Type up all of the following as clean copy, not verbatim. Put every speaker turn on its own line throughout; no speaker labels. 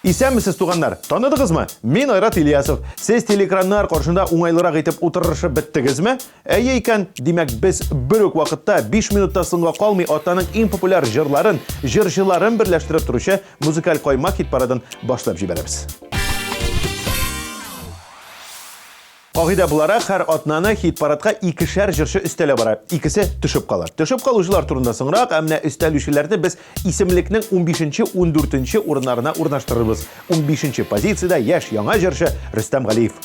Исәнмесез туганнар, таныдыгызмы? Мин Айрат Ильясов. Сез телекраннар каршында уңайлырак итеп утырышып беттегезме? Әйе икән, димәк без бер үк вакытта 5 минутта соңга калмый атаның иң популяр җырларын, җырчыларын берләштереп торучы музыкаль каймак хит-парадын башлап җибәрәбез. Кагыйдә буларак, һәр атнаны хит-парадка икешәр җырчы өстәлә бара. Икесе төшеп кала. Төшеп калучылар турында соңрак, әмма өстәлүчеләрне без исемлекнең 15-нче, 14-нче урыннарына урнаштырырбыз. 15-нче позициядә яшь яңа җырчы Рөстәм Галиев.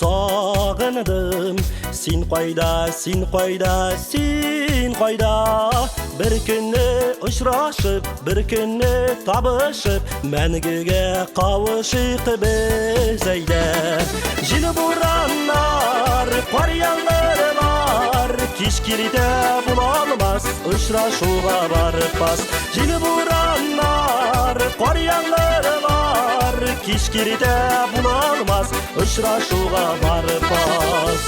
Сагындым, син кайда, син кайда, син кайда. Бер көнне очрашып, бер көнне табышып, мәңгегә кавышыйк без әйдә. Җил бураннар, кар яңгырлар, кич кирдә була алмас, очрашуга барып бас. Җил бураннар, кар яңгырлар, кич кирдә була алмас, очрашуга барып бас.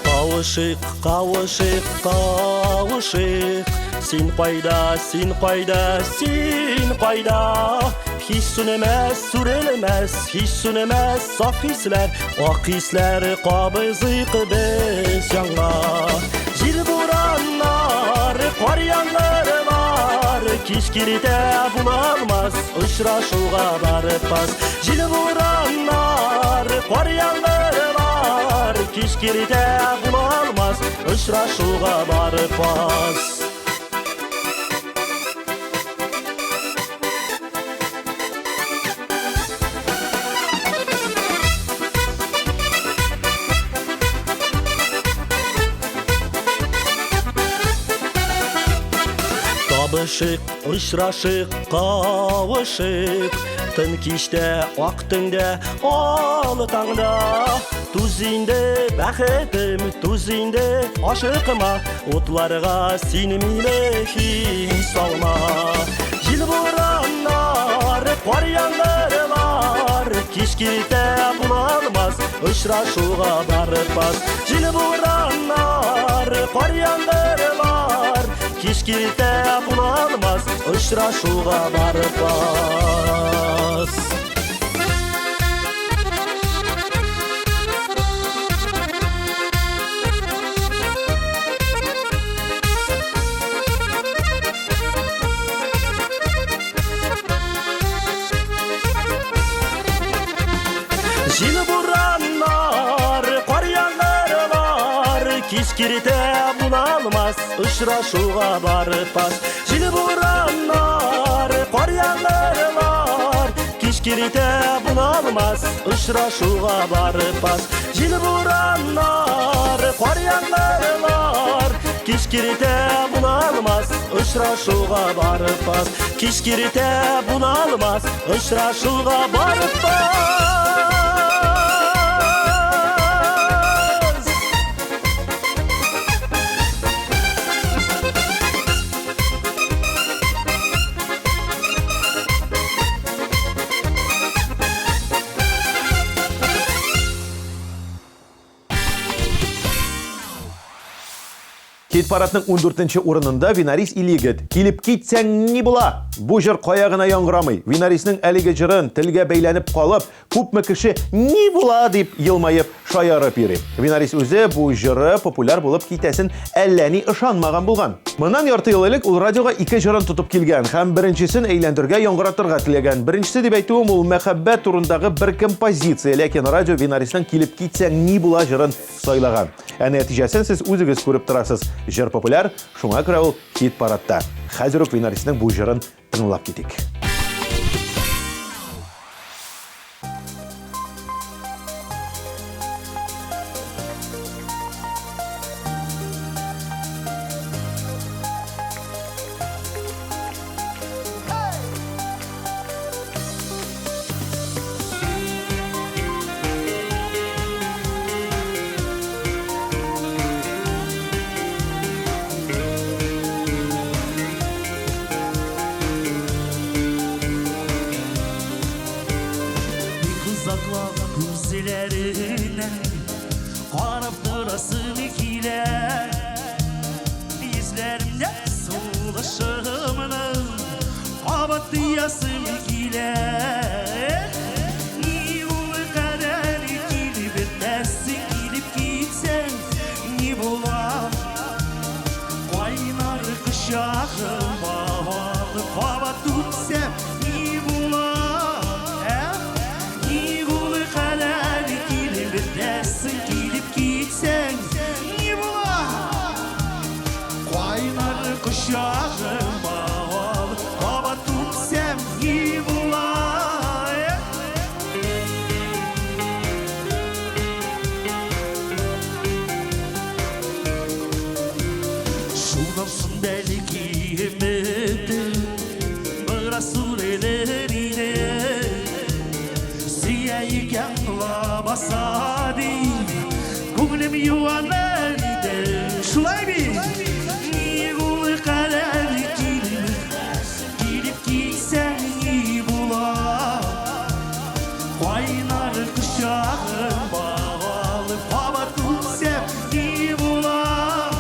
Кавышыйк, кавышыйк, кавышыйк, син кайда, син кайда, син кайда. Һич сүнемәс, сүрелмәс, һич сүнемәс саф хисләр, ак хисләр кабызыйк без яңа. Җил бураннар, кар яңгырлар, кич кирдә була алмас, очрашуга барып бас. Җил бураннар, кар яңгырлар, кич кирдә була алмас, очрашуга барып бас. Табышык, очрашык, кавышык, тын кичтә, ак төндә, алы таңда. Туз инде бәхетем, туз инде ашыкма, утларга син мине хис салма. Җил бураннар, кар яңгырлар, кич кирдә була алмас, очрашуга барып бас. Җил бураннар, кар яңгырлар, кич кирдә була алмас, очрашуга барып бас. Җил бураннар, кар яңгырлар, кич кирдә була алмас, очрашуга барып бас. Җил бураннар, кар яңгырлар, кич кирдә була алмас, очрашуга барып бас. Җил бураннар, кар яңгырлар, кич кирдә була алмас, очрашуга барып бас. Кич кирдә була алмас, очрашуга барып бас.
Хит-парадның 14-нче урынында Винарис Илигет. Килеп китсәң ни була? Бу җыр кая гына яңгырамый. Винарисның әлеге җырын телгә бәйләнеп калып, күпме кеше ни була дип елмаеп шаярып йөри. Винарис үзе бу җыры популяр булып китәсен әллә ни ышанмаган булган. Моннан ярты ел элек ул радиога 2 җырын тотып килгән һәм беренчесен әйләндергә яңгыратырга теләгән. Беренчесе дип әйтүем ул мәхәббәт турындагы бер композиция, ләкин радио Винарисның килеп китсәң ни була җырын сайлаган. Ә нәтиҗәсен сез үзегез күреп торасыз. Җыр популяр, шуңа күрә ул хит-парадта. Хәзер үк Винарисның бу җырын тыңлап китик.
Uyasım gelir Ni ulu kadar kilip etmezsin Kilip gitsen ni bulam Kaynar kışağım bağlı Hava tutsam ni bulam Ni ulu kadar kilip etmezsin Kilip gitsen ni bulam Kaynar kışağım bağlı Hava tutsam ni bulam Şunamsın belki emedi Bırasul ellerine Siyeyi yanla basadi Kumlim yuvanlaride Şulay bir Ni gulu kadar Gelip gitsen iyi bulam Kaynar kışağım bağlı Hava tutsam iyi bulam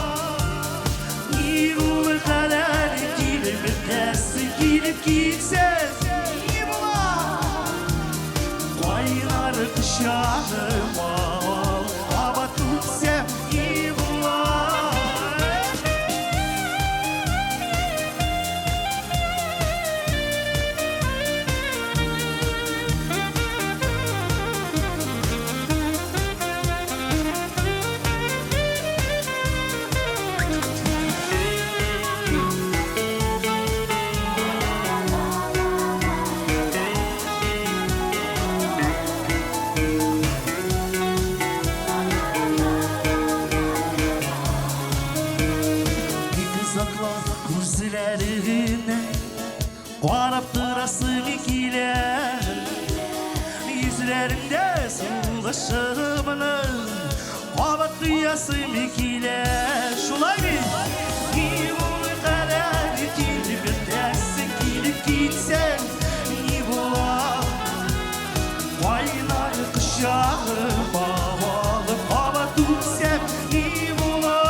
Yıllı kadar gelip etmezsin Gelip gitsen iyi bulam Kaynar kışağım bağlı Hava tutsam iyi bulam Sakla kuzilerine Qarab durasın ikiler Yüzlerinde sulaşımını Hava duyasın ikiler Şulay bir Yıllı kadar gelip etmezsin Gelip gitsen iyi bulam Kaynar kışağım bağlı Hava tutsam iyi bulam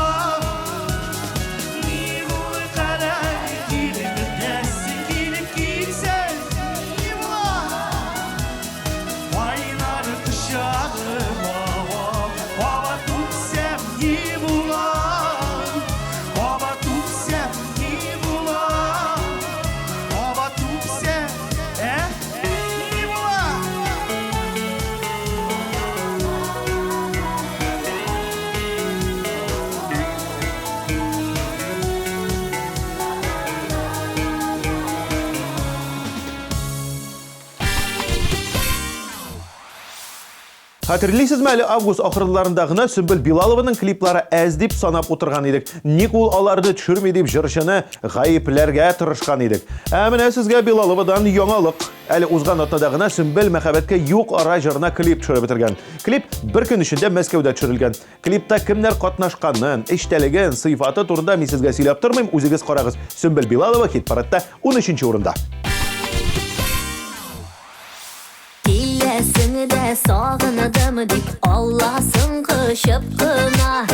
Хатırlaysызмы әлі август ақырларындағына Сүмбіл Билалованың клиплары әз деп санап отырған едік. Ник ол аларды түшірме деп жыршыны ғайыпләргә тырышқан едік. Әміне сізге Билаловадан яңалық. Әлі узған атнадағына Сүмбіл мәхәббәткә юк ара жырына клип түшіріп бітірген. Клип бір күн ішінде Мәскәүдә төшерелгән. Клипта кемнәр катнашканын, эштәлеген, сыйфаты турында мин сезгә сөйләп тормыйм, үзегез карагыз. Сүмбіл Билалова хит-парадта 13-нче урында.
Seni sağınadım deyip Allah'sın kışıp kına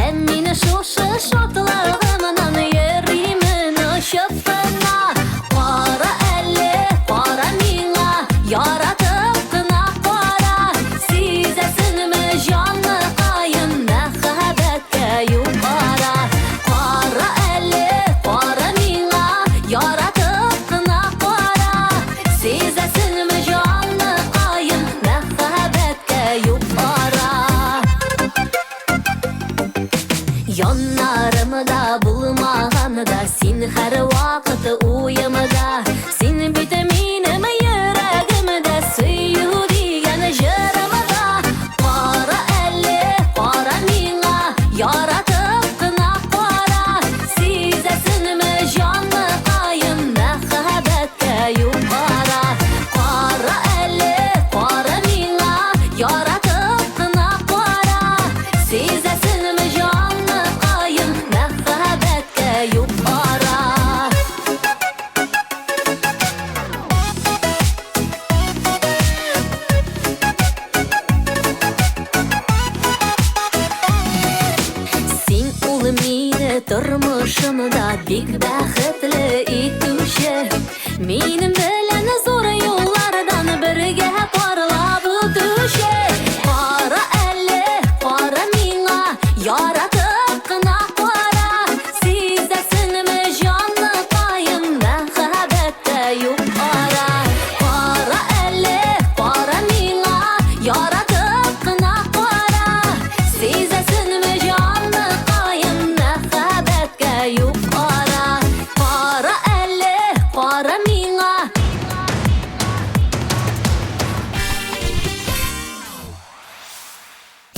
Emmini şoşı şatlarımdan yerimin ışıp kına Para elle, para mina Yaratıp kına para Sizesin mi canlı kayın Mehebetke yukarı Para elle, para mina Yaratıp kına para Sizesin mi canlı kayın Mehebetke yukarı Yanlarımda bulmağanda Sin her vakit uyumda Sin vitaminim yüreğimde Suyu diyen jırımda Para elle, para mina Yaratıp kına para Sizesin mi canlı kayın Mehebetke yukarı Para elle, para mina Yaratıp kına para Sizesin mi canlı kayın Mehebetke yukarı Син ул мине тормышымда бик бәхетле итүче Минем белән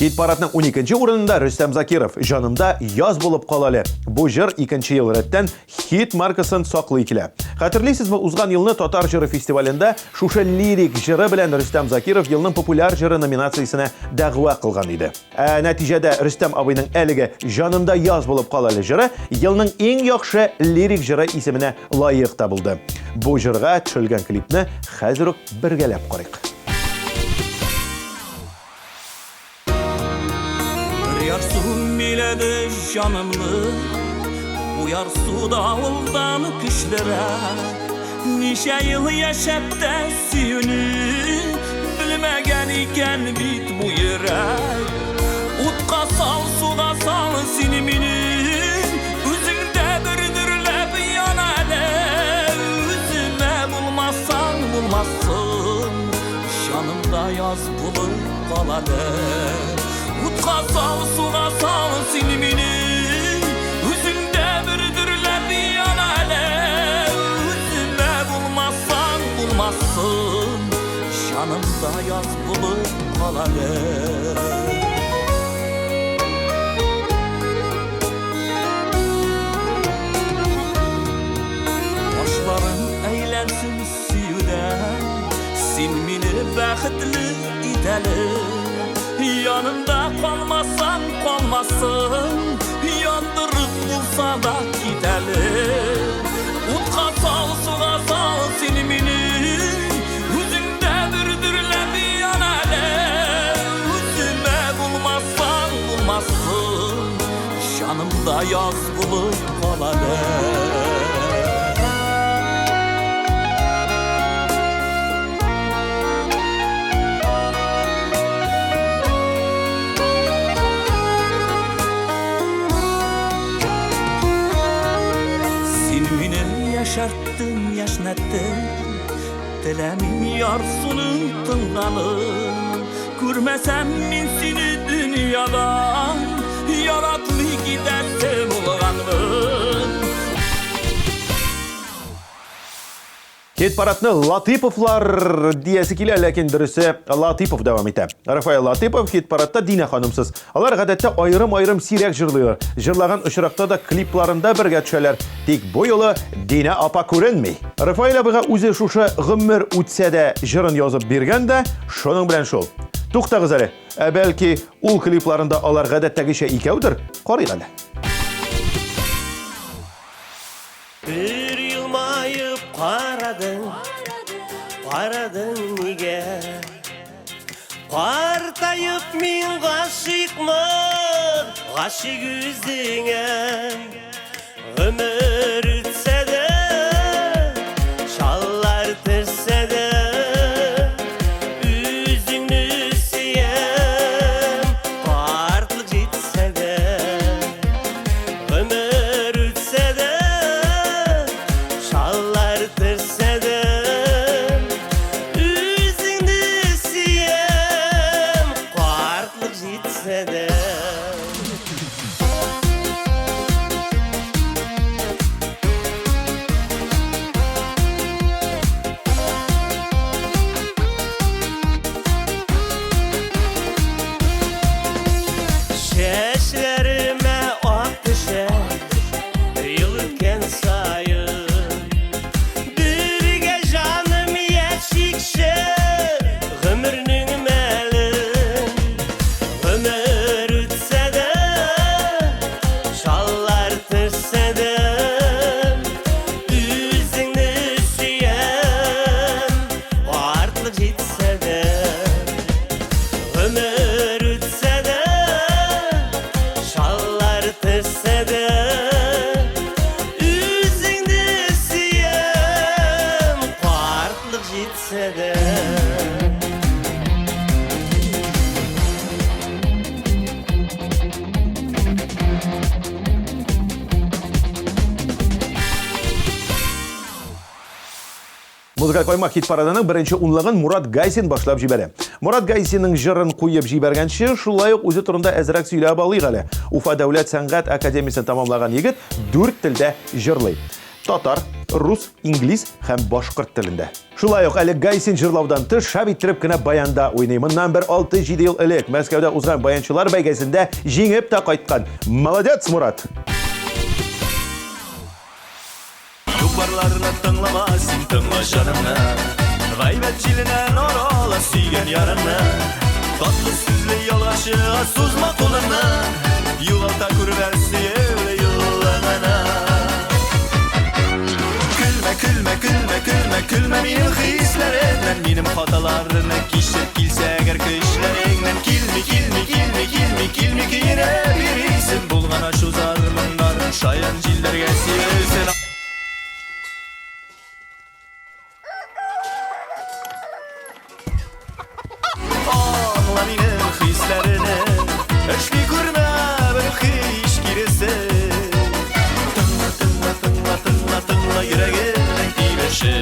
Хит парадның 12-нче урынында Рөстәм Закиров «Жанымда яз булып калалы». Бу җыр 2-нче ел рәттән хит маркасын саклый килә. Хәтерлисезме, узган елны Татар җыры фестивалендә шушы лирик җыры белән Рөстәм Закиров елның популяр җыры номинациясенә дәгъва кылган иде. Нәтиҗәдә Рөстәм абыйның әлеге «Жанымда яз булып калалы» җыры елның иң яхшы лирик җыры исеменә лаек табылды. Бу җырга төшелгән клипны хәзер үк бергәләп карыйк.
Yarsın biledi canımlı Uyar su davuldan kışlara Nişe yıl yaşap da suyunu Bilmegen iken bit bu yürek Utka sal suda sal sinimini Üzünde bürdürlep yanalı Üzüme bulmazsan bulmazsın Canımda yaz bulup kalalı Utka sal, suğa sal sinimini Üzümde bürdürlep yanalı Üzüme bulmazsan bulmazsın Canımda yaz bulup kalalı Başların eğlensin suyudan Sinmini bəxtli idelim Yanımda kalmazsan kalmasın Yandırıp bulsa da gidelim Utka sal suğa sal sinimini Üzümde bürdürlep yanalı Üzüme bulmazsan bulmazsın Canımda yaz bulup kalalı Yaşarttın, yaşnattın Dilemin yarsunun tınganın Görmesem min seni dünyadan Yaratlı giderse bulganın
Хит парадны Латыповлар диясе килә, ләкин дөресе Латыпов дәвам итә. Рафаэл Латыпов хит парадта Динә ханымсыз. Алар гадәттә айрым-айрым сирәк җырлыйлар. Җырлаган очракта да клипларында бергә төшәләр. Тик бу юлы Динә апа күренми. Рафаэл абыга үзе шушы гомер үтсә дә җырын язып биргән дә, шуның белән шул. Туктагыз әле. Бәлки ул клипларында алар гадәттәгечә икәүдер? Карыйк әле.
Bir yılmayıp qaradın nige Partayıp min gaşıkmın, gaşık yüzüne Ömür ütse de, şallar tırse de Üzünü siyem, partlık jitse de Ömür ütse de Şallar tırse de Üzündü siyem Kartlık jitse de Şeşlerime ak düşer Yılırken sayın Birge canım yeşikşe Ömrünün melin Ömür ütse de Şallar tırse de Üzünü suyem Vartlık jitse de Ömür ütse de Şallar tırse de Üzündü siyem Partlık jitse de
Музыка койма хит парадының беренче унлыгын Мурат Гайсин башлап җибәрә. Мурат Гайсинның җырын куеп җибәргәнче, шулай ук үзе турында әзрәк сөйләп алыйк әле. Уфа дәүләт сәнгать академиясын тәмамлаган егет 4 телдә җырлый. Татар, рус, инглиз һәм башкорт телендә. Шулай ук әле Гайсин җырлаудан тыш шап иттереп кенә баянда уйный. Моннан бер 6-7 ел элек Мәскәүдә узган баянчылар бәйгесендә җиңеп тә кайткан. Молодец, Мурат!
Юбарларны тыңлама, син тыңла жанымны. Гайбәт җиленән орала сөйгән ярымны. Татлы сүзле ялгашыга сузма кулыңны. Югалта күрмәс сөйле юлларына. Күлмә минем хисләремнән, минем хаталарны кичер килсә әгәр көчләреңнән. Килми киенә бирисен, булган ашу зармыннарын шаян җилләргә сирелсен. Аңла минем хисләрне, эшли күрмә бер хиш киресе. Тыңла йөрәгемнең тибеше.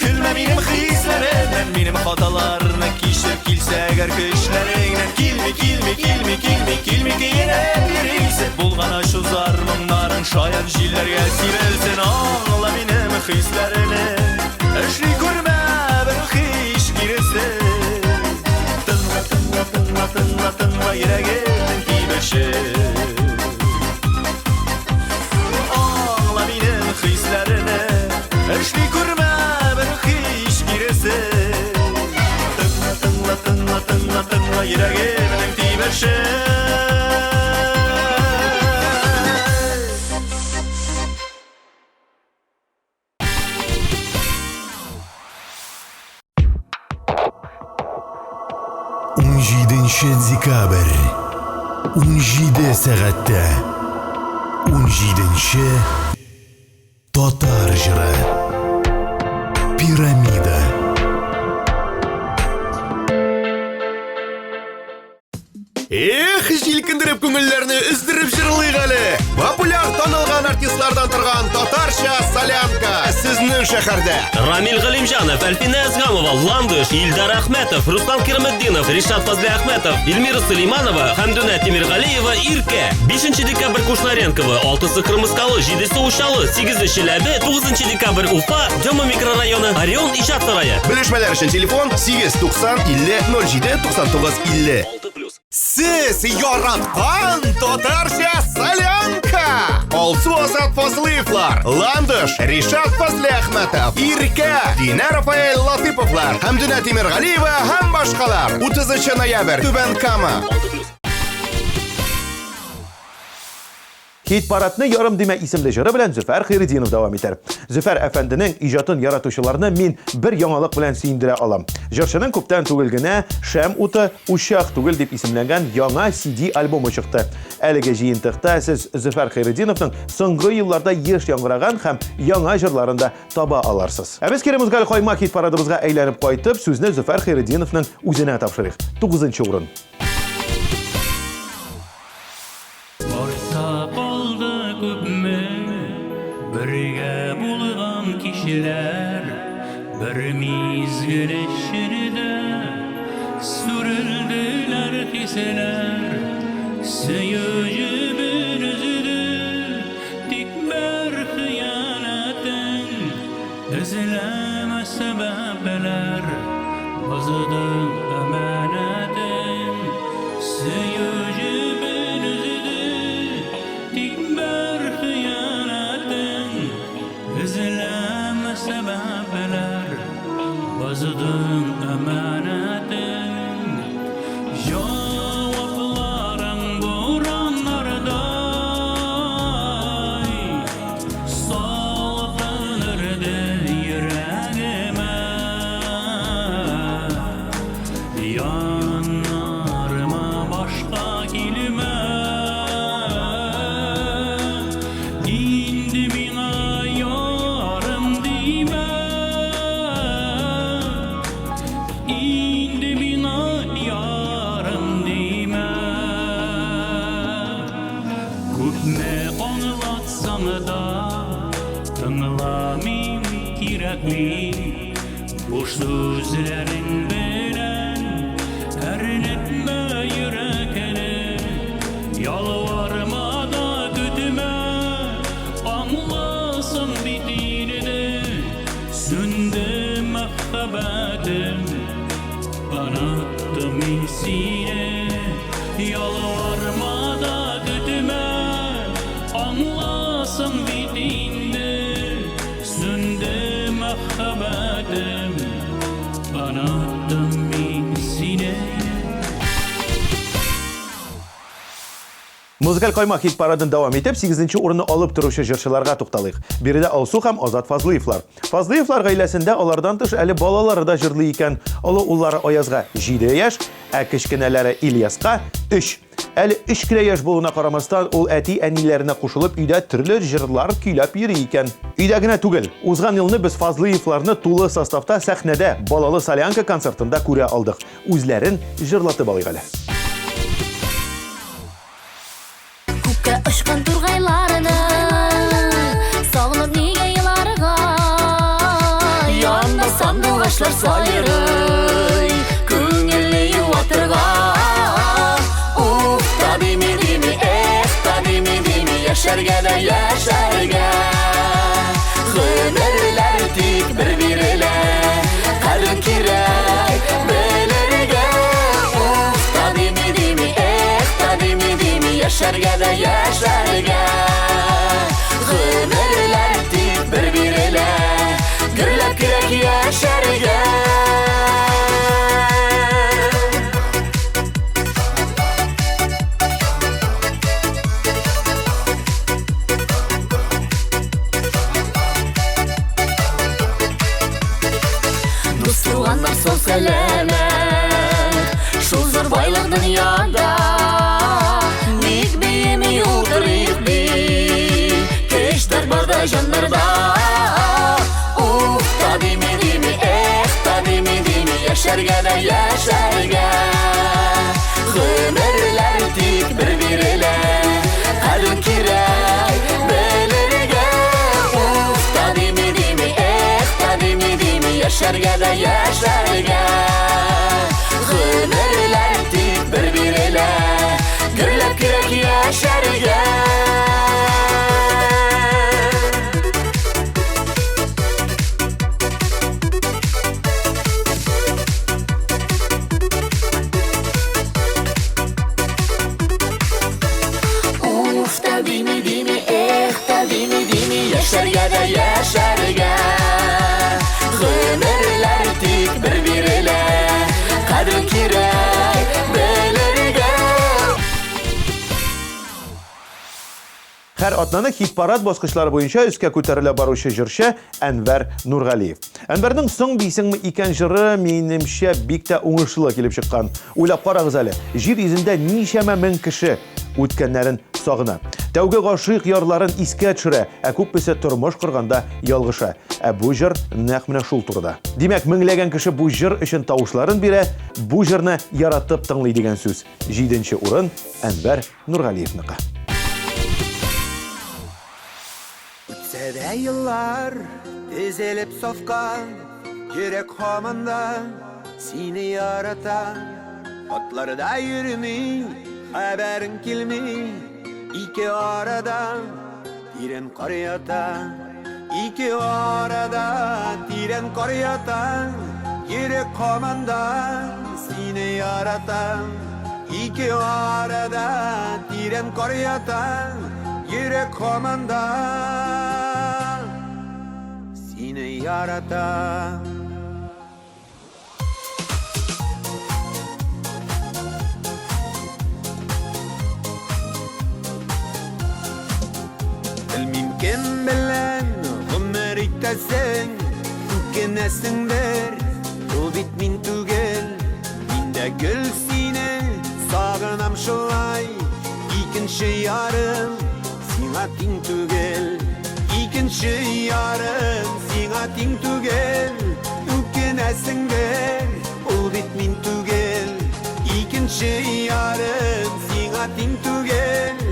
Күлмә минем хисләремнән, минем хаталарны кичер килсә әгәр көчләреңнән. Килми киенә бирисен, булган ашу зармыңнарын шаян җилләргә сирелсен. Аңла минем хисләрне, эшли күрмә бер хиш киресе. Тыңла йөрәгемнең тибеше. Аңла минем хисләрне, эшли күрмә бер хиш киресе. Тыңла йөрәгемнең тибеше.
Декабрь 17 сәгатьтә 17 татар җыры Пирамида.
Эх, җилкендереп күңелләрне үздереп җырлыйк әле. Популяр танылган артистлардан торган татарча солянка сезнең шәһәрдә.
Рамил Галимҗанов, Альфина Әзгамова, Ландыш, Илдар Әхмәтов, Рустам Кирметдинов, Ришат Фазлиәхмәтов, Эльмира Сулейманова, Хәмдүнә Тимиргалиева, Иркә. 5 декабрь Кушнаренкова, 6 Кырмыскалы, 7 Ушалы, 8 Чиләбе, 9 декабрь Уфа, Дема микрорайоны, Орион иҗат сарае.
Белешмәләр өчен телефон 890 50 07 99 50. Сез яраткан татарча солянка. Алсу Азат Фазлыевлар, Ландыш, Ришат Фазлиәхмәтов, Иркә, Динә Рафаэль Латыповлар, Хәмдүнә Тимиргалиева һәм башкалар. 30 ноябрь Түбән Кама.
Хит парадны ярым димә исемле җыры белән Зөфәр Хәйретдинов дәвам итәр. Зөфәр әфәнденең иҗатын яратучыларны мин бер яңалык белән сөендерә алам. Җырчының күптән түгел генә Шәм уты учак түгел дип исемләнгән яңа CD альбомы чыкты. Әлеге җыентыкта сез Зөфәр Хәйретдиновның соңгы елларда еш яңгыраган һәм яңа җырларын да таба аларсыз. Ә без Керем Узгал Хойма хит парадыбызга әйләнеп кайтып, сүзне Зөфәр Хәйретдиновның үзенә тапшырыйк. 9 урын.
Бірге булган кишеләр бер мизгел эчендә сүрелделәр киселәр сөйүҗебен үзүде тик бер хыянатын эзләмә сәбәпләр бозды әманатын сөйүҗебен үзүде тик бер хыянатын эзләмә сәбәпләр бозды әманатын җавапларың бураннардай салкынырды йөрәгемә янарыма башка
Күпме аңлатсаң да тыңламыйм кирәкми буш сүзләрең белән әрнетмә йөрәкне ялварма да көтмә аңласаң бит инде сүнде мәхәббәтем Unuttım seni Yalvarma da gütme Anlasın bitinde Sündü muhabbetim Unuttım seni
Музыкаль каймак хит парадын давам итеп, 8-нче урынны алып торучы җырчыларга тукталыйк. Биредә Алсу һәм Азат Фазлыевлар. Фазлыевлар гаиләсендә алардан тыш әле балалары да җырлый икән. Олы уллары Аязга 7 яшь, ә кечкенәләре Ильяска 3. Әле 3 кенә яшь булуына карамастан, ул әти-әниләренә кушылып өйдә төрле җырлар көйләп йөри икән. Өйдә генә түгел, узган елны без Фазлыевларны тулы составта сәхнәдә балалы солянка концертында күрә алдык. Үзләрен җырлатып алыйк әле.
Күккә очкан тургайларны сагынып нигә еларга Янда сандугачлар сайрый күңелне юатырга Уф, табими, эх, табими, яшәргә дә яшәргә Гомерләр тик бер бирелә Кадер кирәк белергә Уф, табими, эх, табими, яшәргә дә яшәргә Гомерләр тик бер бирелә Гөрләп кирәк яшәргә Дус-туганнар сау сәләмәт Шул зур байлык дөньяда Ник бейеме юлдырыйк бей Кештер барда жаннарда Уф, табими, эх, табими, яшәргә дә яшәргә Гомерләр тик бер бирелә Кадер кирәк белергә Уф, табими, эх, табими, яшәргә дә яшәргә Гомерләр тик бер бирелә Гөрләп кирәк яшәргә Уф, табими, эх, табими, яшәргә дә яшәргә Гомерләр тик бер бирелә Кадер кирәк белергә
Һәр атнаны хит-парад баскычлары буенча өскә күтәрелә баручы җырчы Әнвәр Нургалиев. Әнвәрнең «Соң бисеңме икән» җыры минемчә бик тә уңышлы килеп чыккан. Уйлап карагыз әле, җир йөзендә ничәмә мең кеше үткәннәрен сагына. Тәүге гашыйк ярларын искә төшерә, ә күпмесе тормыш корганда ялгыша. Ә бу җыр нәкъ менә шул турыда. Димәк, меңләгән кеше бу җыр өчен тавышларын бирә, бу җырны яратып тыңлый дигән сүз. 7-нче урын Әнвәр Нургалиевныкы.
Үтсәдә еллар тезелеп сафка Йөрәк һаманда сине ярата Атларда йөрми хәбәрең килми Ике арада тирән кар ята Ике арада тирән кар ята Йөрәк һаманда сине ярата Ике арада тирән кар ята Йөрәк һаманда сине ярата Белмим кем белән гомер итәсең Үкенәсеңдер, ул бит мин түгел Мин дә гөл сине сагынам шулай Икенче ярым сиңа тиң түгел Икенче ярым сиңа тиң түгел Үкенәсеңдер, ул бит мин түгел Икенче ярым сиңа тиң түгел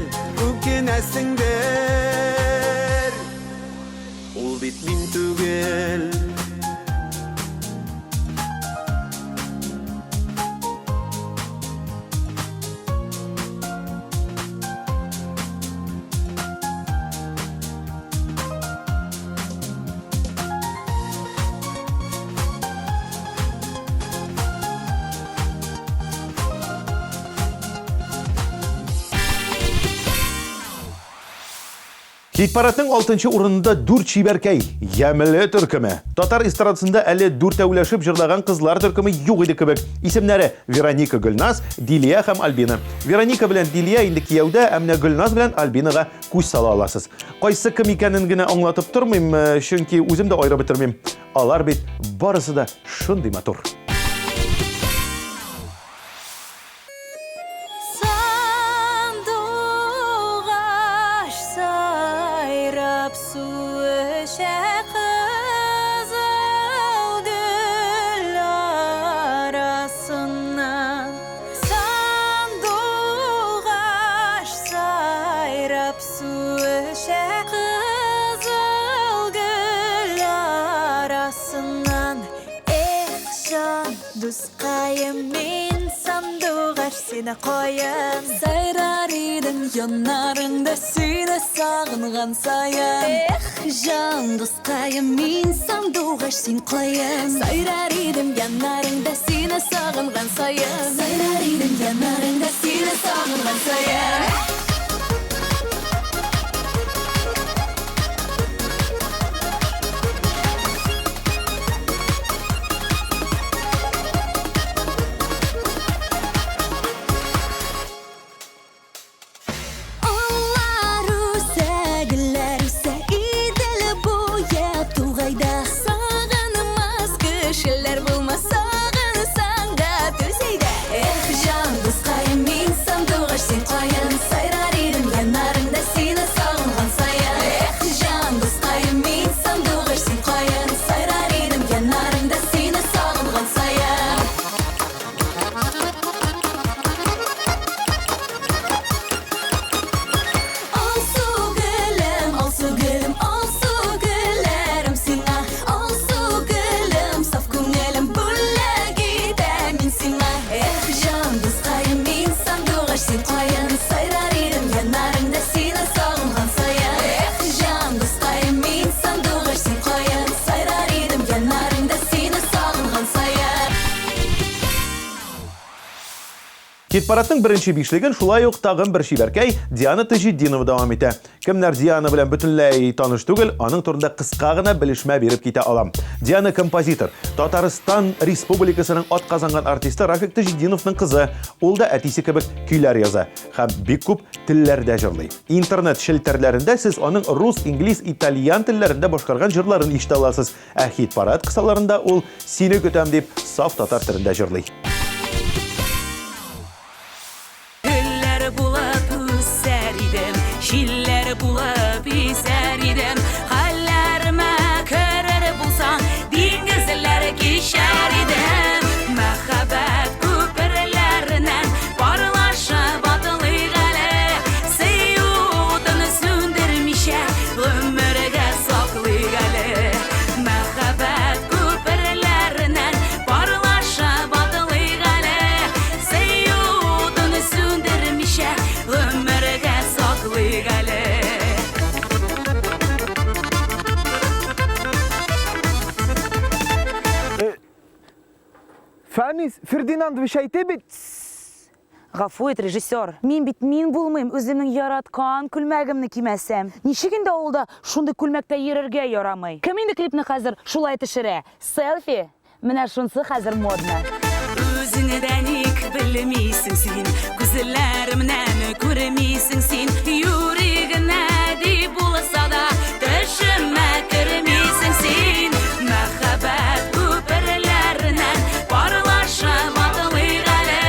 итәсеңдер. Ул бит мин түгел.
Хит-парадның 6-нчы урынында 4 чибәркәй, Ямілі төркеме. Татар эстрадасында әле 4 тәүләшеп җырлаган кызлар төркеме юк иде кебек. Исемнәре Вероника Гөлназ, Дилия һәм Альбина. Вероника белән Дилия инде кияүдә, әмма Гөлназ белән Альбинага күз сала аласыз. Кайсы кем икәнен генә аңлатып тормыйм, чөнки үзем дә айырып бетермим. Алар бит барысы да шундый матур.
Seni koyun sayrar idim yanlarında seni sağıngan sayın can dostayım insan doğaş sen koyun sayrar idim yanlarında seni sağıngan sayın sayrar idim yanlarında seni sağıngan sayın
Хит-парадның беренче бишлеген шулай ук тагын бер чибәркәй Диана Таҗетдинова дәвам итә. Кемнәр Диана белән бөтенләй таныш түгел, аның турында кыска гына белешмә биреп китә алам. Диана композитор, Татарстан Республикасының атказанган артисты Рафик Таҗетдиновның кызы. Ул да әтисе кебек көйләр яза һәм бик күп телләрдә җырлый. Интернет шелтәрләрендә сез аның рус, инглиз, итальян телләрендә башкарган җырларын ишетә аласыз. Ә хит-парад кысаларында ул "Сине көтәм" дип саф татар телендә җырлый.
Şiller bulup iser idem Hallerime körer bulsan Dingizler geçer idem Mehabet köpürlerinden Barlaşa batılı gale Seyudunu söndürmişe Ömürge saklı gale Mehabet köpürlerinden Barlaşa batılı gale Seyudunu söndürmişe Ömürge saklı gale
Фәнис, Фердинандович әйтә бит.
Гафу ит, режиссер. Мин бит мин булмыйм, үземнең яраткан күлмәгемне кимәсәм. Ничек инде авылда шундый күлмәктә йөрергә ярамый? Кем инде клипны хәзер шулай төшерә? Селфи? Менә шунсы хәзер модны.
Үзеңне дә ник белмисең син, күзләремнән күрмисең син, юригеңә ди булса да төшемә кермисең син. Мәхәббәт күперләреннән барлаша батылы гale,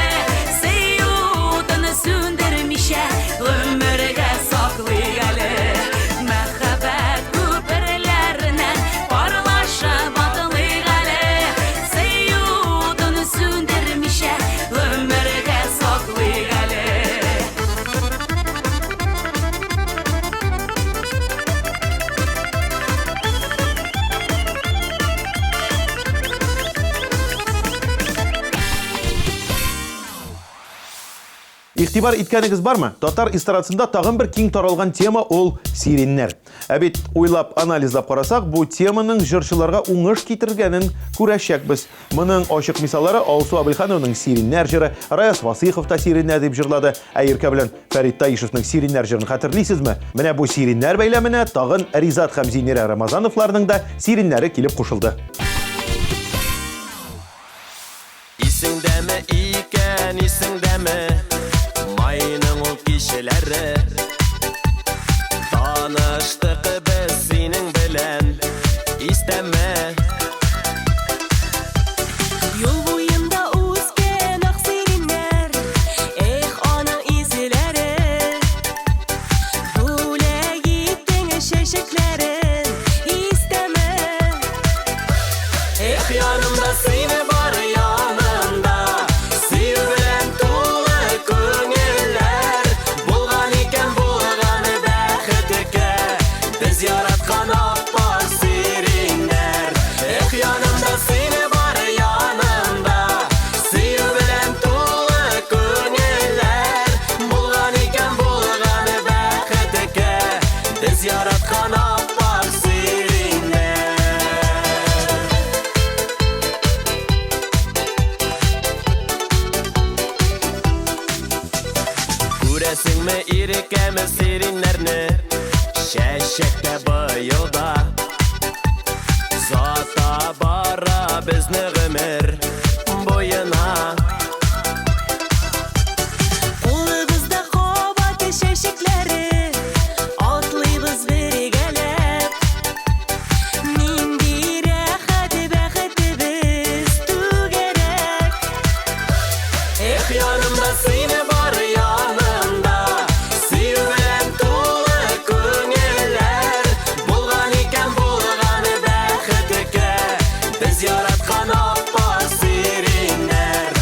сөюдүн сүндермичә ömürгә саклы гale. Мәхәббәт күперләреннән барлаша батылы гale, сөюдүн сүндермичә ömürгә саклы гale.
Игътибар иткәнегез бармы? Татар эстрадасында тагын бер киң таралган тема ул сиреннәр. Ә бит уйлап анализлап карасак, бу теманың җырчыларга уңыш китергәнен күрәчәкбез. Моның ачык мисаллары Алсу Абелхановның сиреннәр җыры, Раяз Васыйхов та сиреннәр дип җырлады, ә Иркә белән Фәрит Таишевның сиреннәр җырын хәтерлисезме? Менә бу сиреннәр бәйләменә тагын Ризат һәм Зиннәр Рамазановларның да сиреннәре килеп кушылды.
Исеңдәме икән, исеңдәме майның ул кичәләре таныштык без синең белән истәме
Юл буенда үскән ак сиреннәр, эх, аның изләре. Бүләк иттең чәчәкләрен истәме.
Эх, янымда сине бар янымда сөю белән тулы күңелләр булган икән булганы бәхеткә без яраткан аппак сиреннәр. Эх, янымда сине бар янымда сөю белән тулы күңелләр булган икән булганы бәхеткә без яраткан аппак сиреннәр. Күрәсеңме ирекәме сиреннәрне чәчәктә быелда Зата бара безне гомер буена
Кулыбызда кабат чәчәкләре, атлыйбыз бергәләп. Нинди рәхәт бәхетебез түгәрәк.
Эх, янымда сине бар янымда сөю белән тулы күңелләр булган икән булганы бәхеткә без яраткан аппак сиреннәр.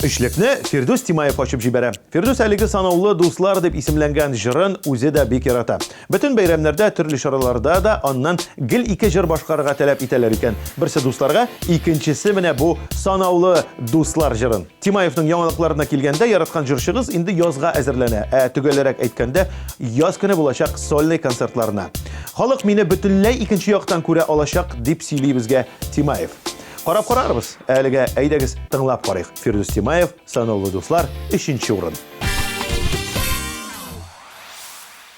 Эшлекне Фирдус Тимаев ачып җибәрә. Фирдус әлеге санаулы дуслар дип исемләнгән җырын үзе дә бик ярата. Бөтен бәйрәмнәрдә, төрле чараларда да аннан гел ике җыр башкарырга таләп итәләр икән. Берсе дусларга, икенчесе менә бу санаулы дуслар җырын. Тимаевның яңалыкларына килгәндә, яраткан җырчыгыз инде язга әзерләнә. Төгәлрәк әйткәндә, яз көне булачак сольный концертларына. Халык мине бөтенләй икенче яктан күрә алачак дип сөйли безгә Тимаев. Карап карарбыз. Әлегә әйдәгез тыңлап карыйк. Фирдус Тимаев, санаулы дуслар, 3нче урын.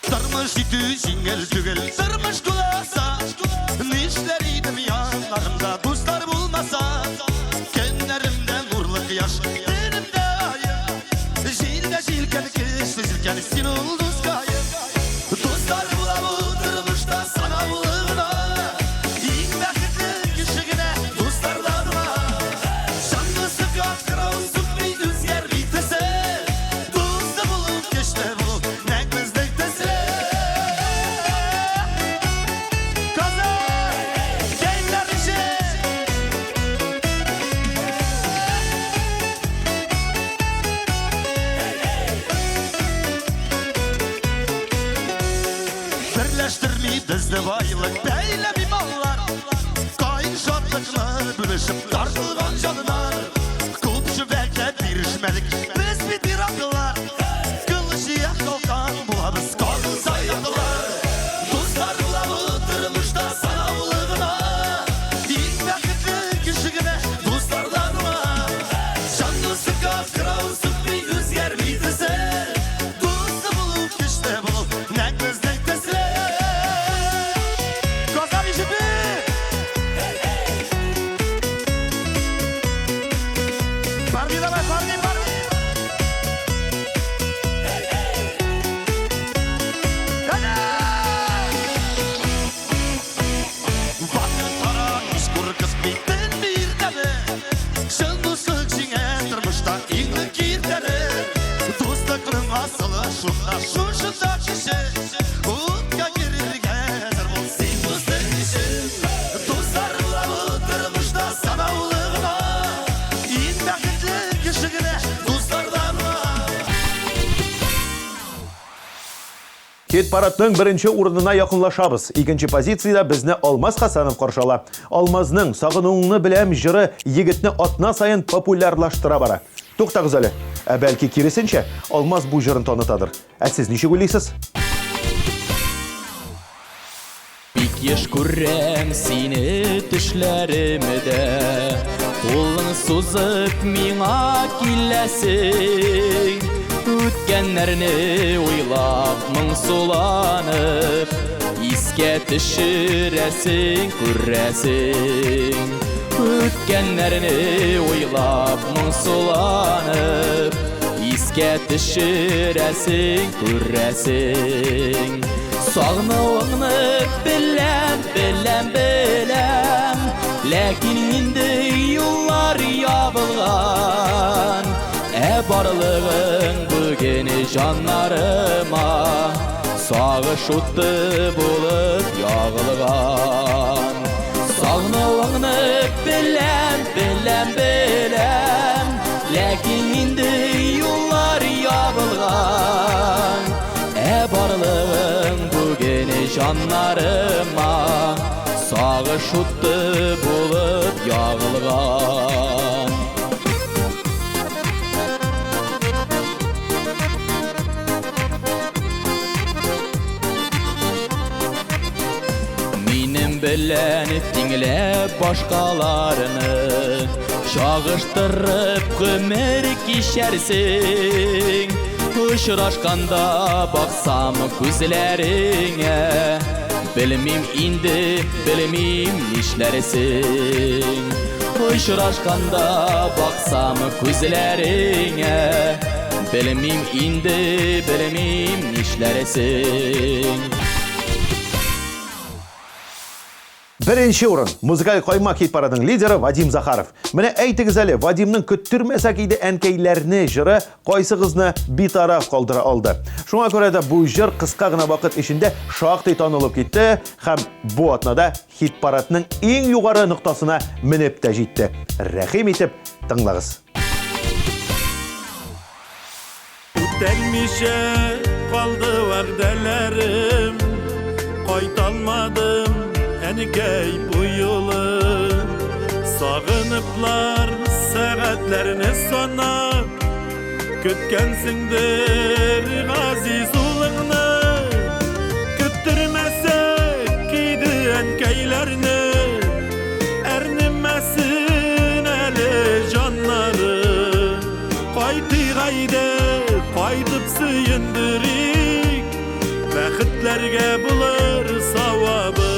Тормыш итү җиңел түгел, тормыш куласа. Нишләр идем яннарымда дуслар булмаса. Көннәремдә нурлы кояш, төнемдә ай. Җилдә җилкән кеш, җилкән син ул дускай. Дуслар була бу тормышта санаулы гына. Иң бәхетле кеше генә дуслардан гына. Җанны сыккан краусып бит үзгәр битесе. Дуслы булу, кешне булу, нәк бездәк тесе. Birləşdirmi bizdə байлык бәйләми маллар. Кайын шатлыклар бүлешеп тартылган җаннар. Күпче бәлкә бирешмәдек без бит ираклар. Кылычы калкан булабыз калса яклар. Дуслар була бу тормышта санаулы гына. Иң бәхетле кеше генә дуслардан гына. Җанны сыккан краусып бит үзгәрми тесе. Дуслы булу, кешне булу, нәк бездәк тесе. Şunda şunda kişi Utka girirge Zer bol sen dostun kişi Dostlar bula bu tırmışta sana ulığına İn bәхетле kişi gine dostlardan var.
Хит парадның бірінші урынына якынлашабыз. Икенче позицияда безне Алмаз Хасанов каршыла. Алмазның сагынуыңны беләм җыры егетне атна сайын популярлаштыра бара. Туктагыз әле. Бәлки киресенчә, Алмаз бу җырын танытадыр. Сез ничек уйлыйсыз?
Бик еш күрәм сине төшләремдә, кулың сузып миңа киләсең. Үткәннәрне уйлап моңсуланып, искә төшерәсең, күрәсең. Үткәннәрне уйлап моңсуланып, искә төшерәсең, күрәсең. Сагынуыңны беләм, ләкин инде юллар ябылган. Барлыгың бүген жаннарыма сагыш уты булып ягылган. Сагынуыңны беләм, ләкин инде юллар ябылган. Барлыгың бүген жаннарыма сагыш уты булып ягылган. Белән тиңләп башкаларны чагыштырып гомер кичәрсең. Очрашканда баксам күзләреңә, белмим нишләрсең. Очрашканда баксам күзләреңә, белмим нишләрсең.
Беренче урын. Музыкаль кайма хит парадының лидеры Вадим Захаров. Менә әйтегез әле, Вадимның көттүрмәсәк иде әнкәйләрне җыры кайсыгызны битараф калдыра алды. Шуңа күрә дә бу җыр кыска гына вакыт эчендә шактый танылып китте һәм бу атнада хит парадның иң югары ноктасына менеп тә җитте. Рәхим итеп тыңлагыз.
Үтәлмичә калды вәгъдәләрем, кайталмадым әнекәй бу юлы. Сагыныплар сәгатьләрне санап, көткәнсеңдер газиз улыңны. Көттермәсәк иде әнкәйләрне, әрнемәсен әле жаннары. Кайтыйк әйдә, кайтып сөендерик, бәхетләргә булыр савабы.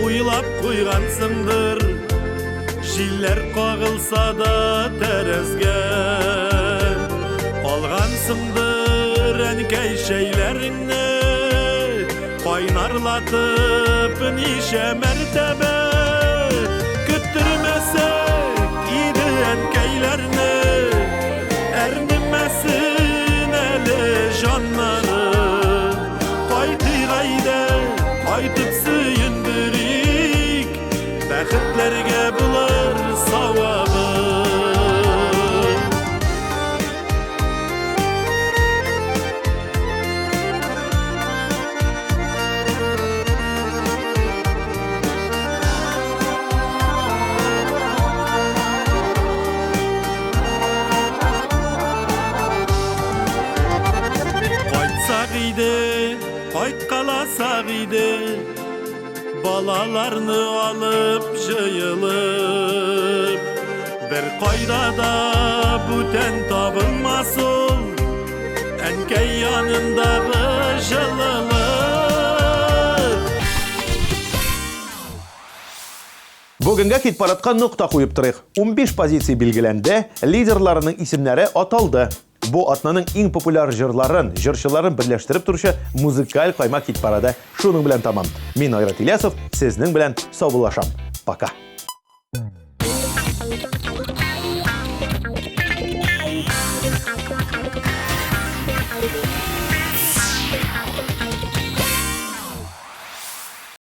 Уйлап куйгансыңдыр, җилләр кагылса да тәрәзгә. Алгансыңдыр әнкәй шәйләреңне, кайнарлатып ничә мәртәбә. Көттермәсәк иде әнкәйләрне, әрнемәсен әле жаннары. Кайтыйк әйдә, кайтып сөендерик, бәхетләргә булыр савабы. Кайтсак иде, кайткаласак иде, балаларны алып җыелып. Бер кайда да бүтән табылмас ул әнкәй янындагы җылылык.
Бүгенге хит парадка нукта куеп торыйк. 15 позиция билгеләнде, лидерларының исемнәре аталды. Бу атнаның иң популяр җырларын, җырчыларын берләштереп торучы музыкаль кайма хит парады шуның белән тамам. Мин Айрат Ильясов, сезнең белән саубуллашам. Пока.